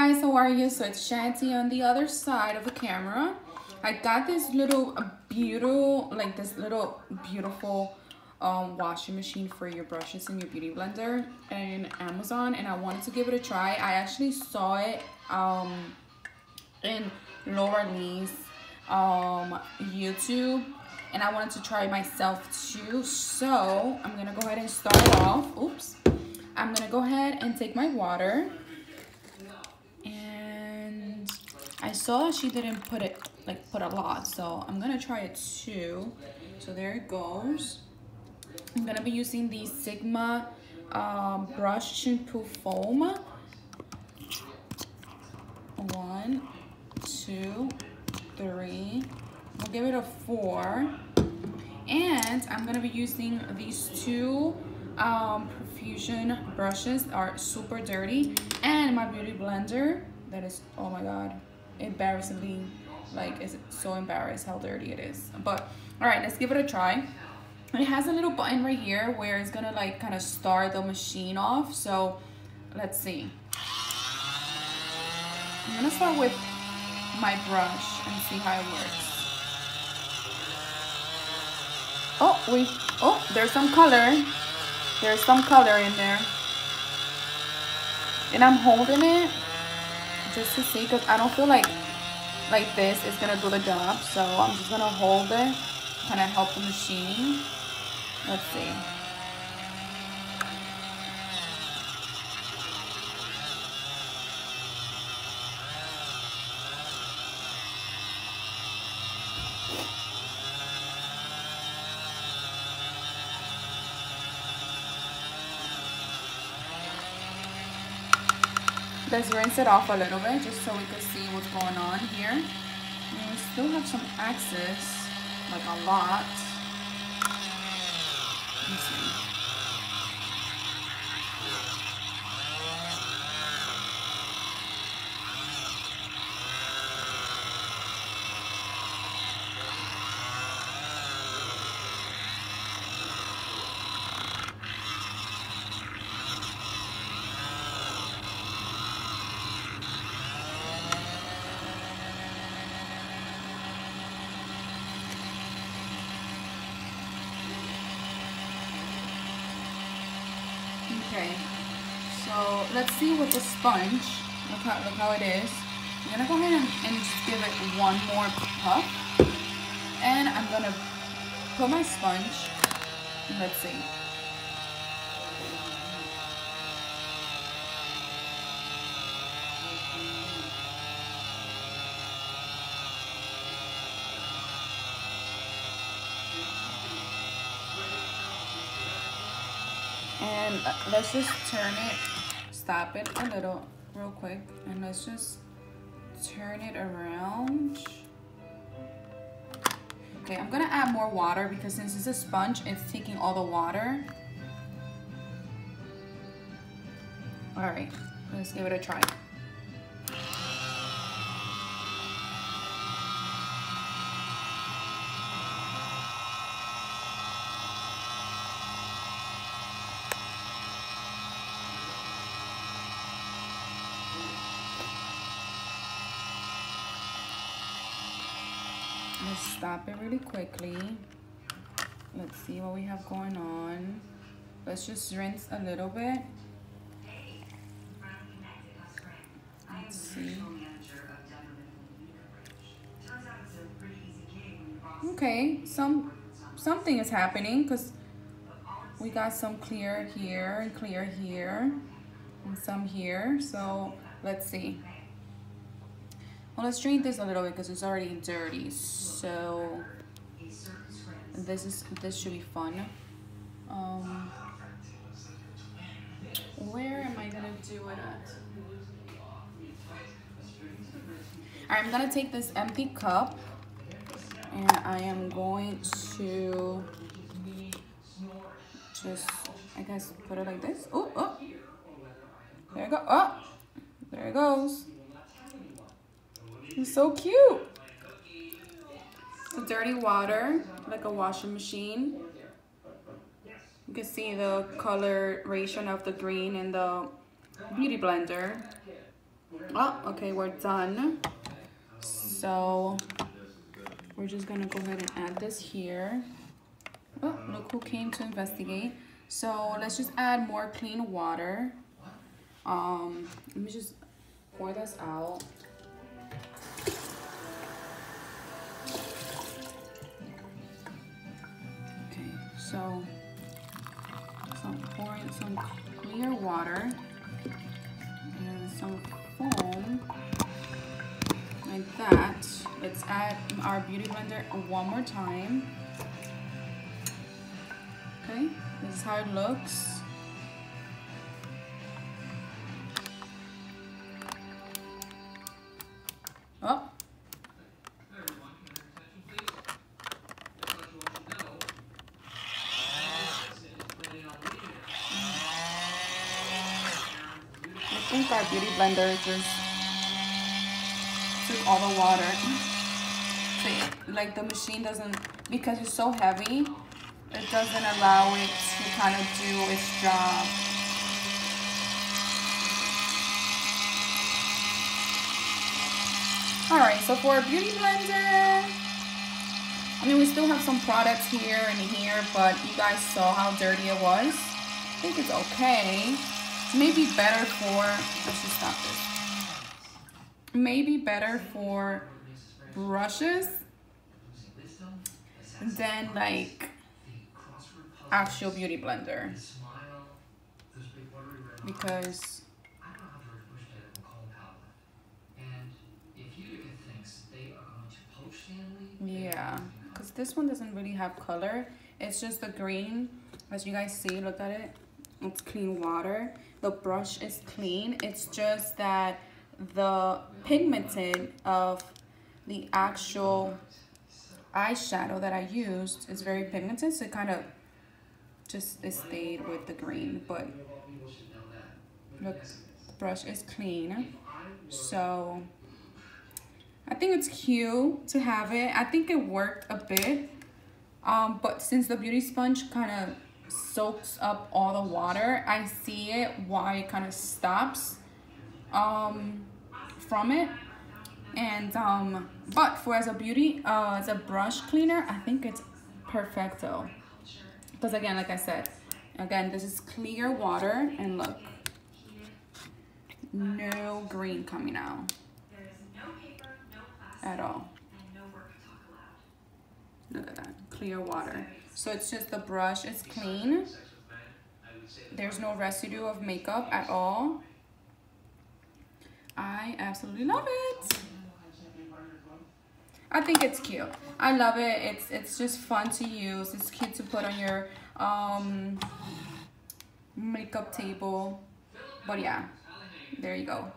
guys, how are you? So it's Shanti on the other side of the camera. I got this little beautiful washing machine for your brushes and your beauty blender in Amazon, and I wanted to give it a try. I actually saw it in Laura Lee's YouTube, and I wanted to try it myself too. So I'm gonna go ahead and start off. Oops. I'm gonna go ahead and take my water, and I saw she didn't put a lot, so I'm gonna try it too. So there it goes. I'm gonna be using the Sigma brush shampoo foam. 1, 2, 3. We'll give it a 4. And I'm gonna be using these two Profusion brushes, are super dirty, and my beauty blender that is, oh my god, embarrassingly, is so embarrassed how dirty it is. But all right, let's give it a try. It has a little button right here where it's gonna kind of start the machine off. So let's see. I'm gonna start with my brush and see how it works. Oh wait, oh, there's some color. There's some color in there. And I'm holding it just to see, because I don't feel like this is gonna do the job. So I'm just gonna hold it, kind of help the machine. Let's see. Let's rinse it off a little bit just so we can see what's going on here. And we still have some excess, like a lot. Let me see. Okay, so let's see with the sponge. Look how it is. I'm gonna go ahead and just give it one more puff, and I'm gonna put my sponge. Let's see. And let's just turn it, stop it a little real quick, and let's just turn it around. Okay, I'm gonna add more water because since it's a sponge, it's taking all the water. All right, let's give it a try. Let's stop it really quickly. Let's see what we have going on. Let's just rinse a little bit. Let's see. Okay, something is happening because we got some clear here and clear here and some here. So let's see. Well, let's drain this a little bit because it's already dirty. So this should be fun. Where am I gonna do it at? Alright, I'm gonna take this empty cup and I am going to just, I guess, put it like this. Oh, there you go. Oh, there it goes. It's so cute. It's dirty water, like a washing machine. You can see the coloration of the green in the beauty blender. Oh, okay, we're done. So we're just gonna go ahead and add this here. Oh, look who came to investigate. So let's just add more clean water. Let me just pour this out. Okay, so I'm pouring some clear water and some foam like that. Let's add our beauty blender one more time. Okay, this is how it looks. Oh. I think our beauty blender just took all the water. So, like the machine doesn't, because it's so heavy, it doesn't allow it to kind of do its job. All right, so for a beauty blender, I mean, we still have some products here and here, but you guys saw how dirty it was. I think it's okay. Maybe better for, let's just stop this. Maybe better for brushes than like actual beauty blender, because yeah, because this one doesn't really have color. It's just the green, as you guys see. Look at it. It's clean water. The brush is clean. It's just that the pigmented of the actual eyeshadow that I used is very pigmented, so it kind of just stayed with the green. But look, the brush is clean. So I think it's cute to have it. I think it worked a bit, but since the beauty sponge kind of soaks up all the water, I see it why it kind of stops from it. And but for as a beauty as a brush cleaner, I think it's perfecto, because again, like I said, again, this is clear water, and look, no green coming out at all. Look at that, clear water. So it's just the brush is clean. There's no residue of makeup at all. I absolutely love it. I think it's cute. I love it. It's just fun to use. It's cute to put on your makeup table. But yeah, there you go.